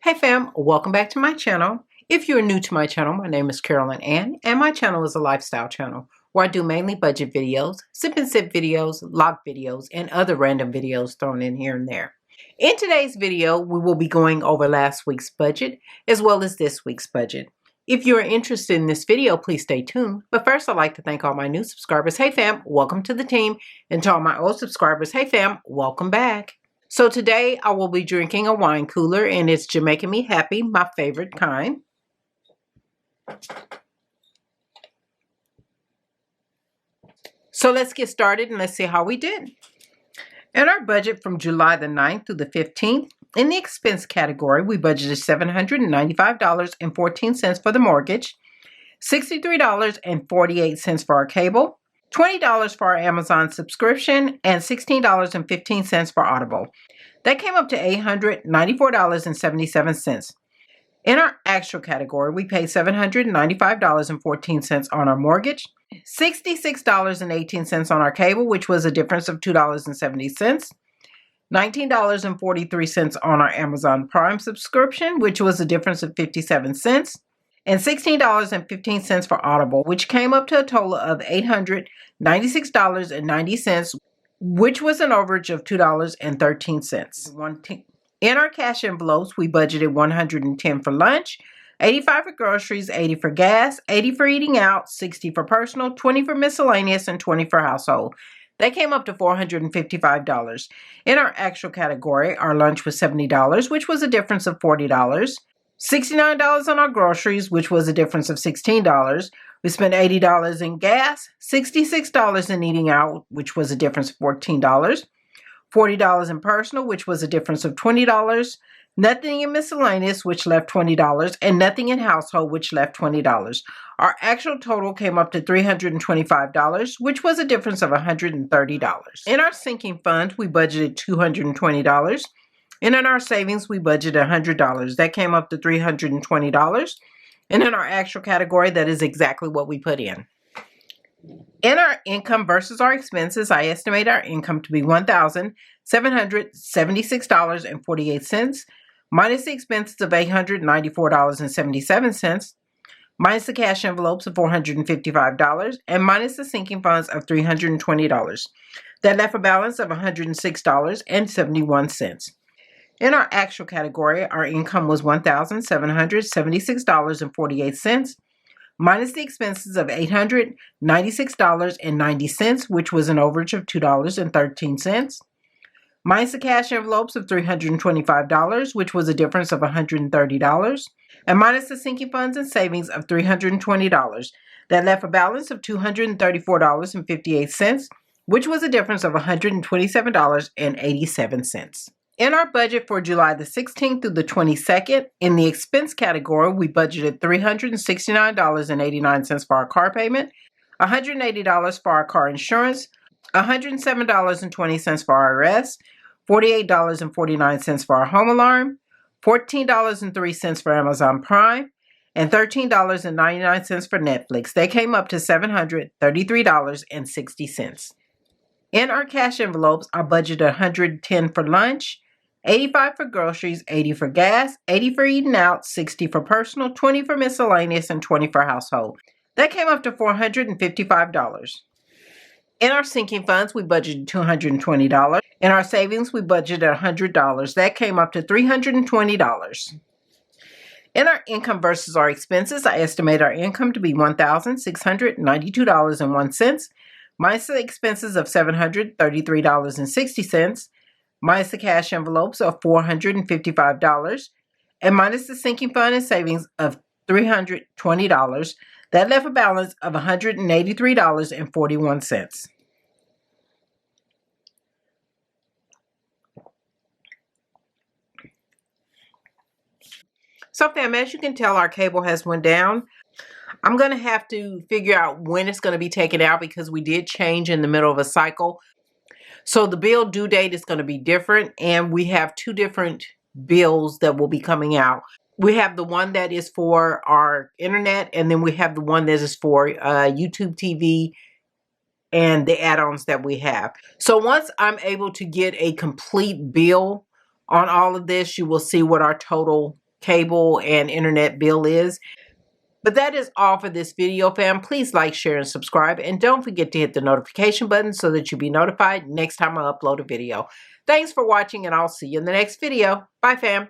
Hey fam, welcome back to my channel. If you're new to my channel, my name is Carolyn Ann, and my channel is a lifestyle channel where I do mainly budget videos, sip and sip videos, log videos, and other random videos thrown in here and there. In today's video, we will be going over last week's budget as well as this week's budget. If you're interested in this video, please stay tuned. But first, I'd like to thank all my new subscribers. Hey fam, welcome to the team. And to all my old subscribers, hey fam, welcome back. So today I will be drinking a wine cooler, and it's Jamaican Me Happy, my favorite kind. So let's get started and let's see how we did. In our budget from July the 9th through the 15th, in the expense category, we budgeted $795.14 for the mortgage, $63.48 for our cable, $20 for our Amazon subscription, and $16.15 for Audible. That came up to $894.77. In our actual category, we paid $795.14 on our mortgage, $66.18 on our cable, which was a difference of $2.70, $19.43 on our Amazon Prime subscription, which was a difference of 57 cents, and $16.15 for Audible, which came up to a total of $896.90, which was an overage of $2.13. In our cash envelopes, we budgeted $110 for lunch, $85 for groceries, $80 for gas, $80 for eating out, $60 for personal, $20 for miscellaneous, and $20 for household. That came up to $455. In our actual category, our lunch was $70, which was a difference of $40. $69 on our groceries, which was a difference of $16. We spent $80 in gas, $66 in eating out, which was a difference of $14. $40 in personal, which was a difference of $20. Nothing in miscellaneous, which left $20, and nothing in household, which left $20. Our actual total came up to $325, which was a difference of $130. In our sinking fund, we budgeted $220. And in our savings, we budgeted $100. That came up to $320. And in our actual category, that is exactly what we put in. In our income versus our expenses, I estimate our income to be $1,776.48, minus the expenses of $894.77, minus the cash envelopes of $455, and minus the sinking funds of $320. That left a balance of $106.71. In our actual category, our income was $1,776.48, minus the expenses of $896.90, which was an overage of $2.13, minus the cash envelopes of $325, which was a difference of $130, and minus the sinking funds and savings of $320. That left a balance of $234.58, which was a difference of $127.87. In our budget for July the 16th through the 22nd, in the expense category, we budgeted $369.89 for our car payment, $180 for our car insurance, $107.20 for our rest, $48.49 for our home alarm, $14.03 for Amazon Prime, and $13.99 for Netflix. They came up to $733.60. In our cash envelopes, I budgeted $110 for lunch, $85 for groceries, $80 for gas, $80 for eating out, $60 for personal, $20 for miscellaneous, and $20 for household. That came up to $455. In our sinking funds, we budgeted $220. In our savings, we budgeted $100. That came up to $320. In our income versus our expenses, I estimate our income to be $1,692.01, minus the expenses of $733.60, minus the cash envelopes of $455, and minus the sinking fund and savings of $320. That left a balance of $183.41. So fam, as you can tell, our cable has went down. I'm going to have to figure out when it's going to be taken out because we did change in the middle of a cycle. So the bill due date is going to be different, and we have two different bills that will be coming out. We have the one that is for our internet, and then we have the one that is for YouTube TV and the add-ons that we have. So once I'm able to get a complete bill on all of this, you will see what our total cable and internet bill is. But that is all for this video, fam. Please like, share, and subscribe. And don't forget to hit the notification button so that you'll be notified next time I upload a video. Thanks for watching, and I'll see you in the next video. Bye, fam.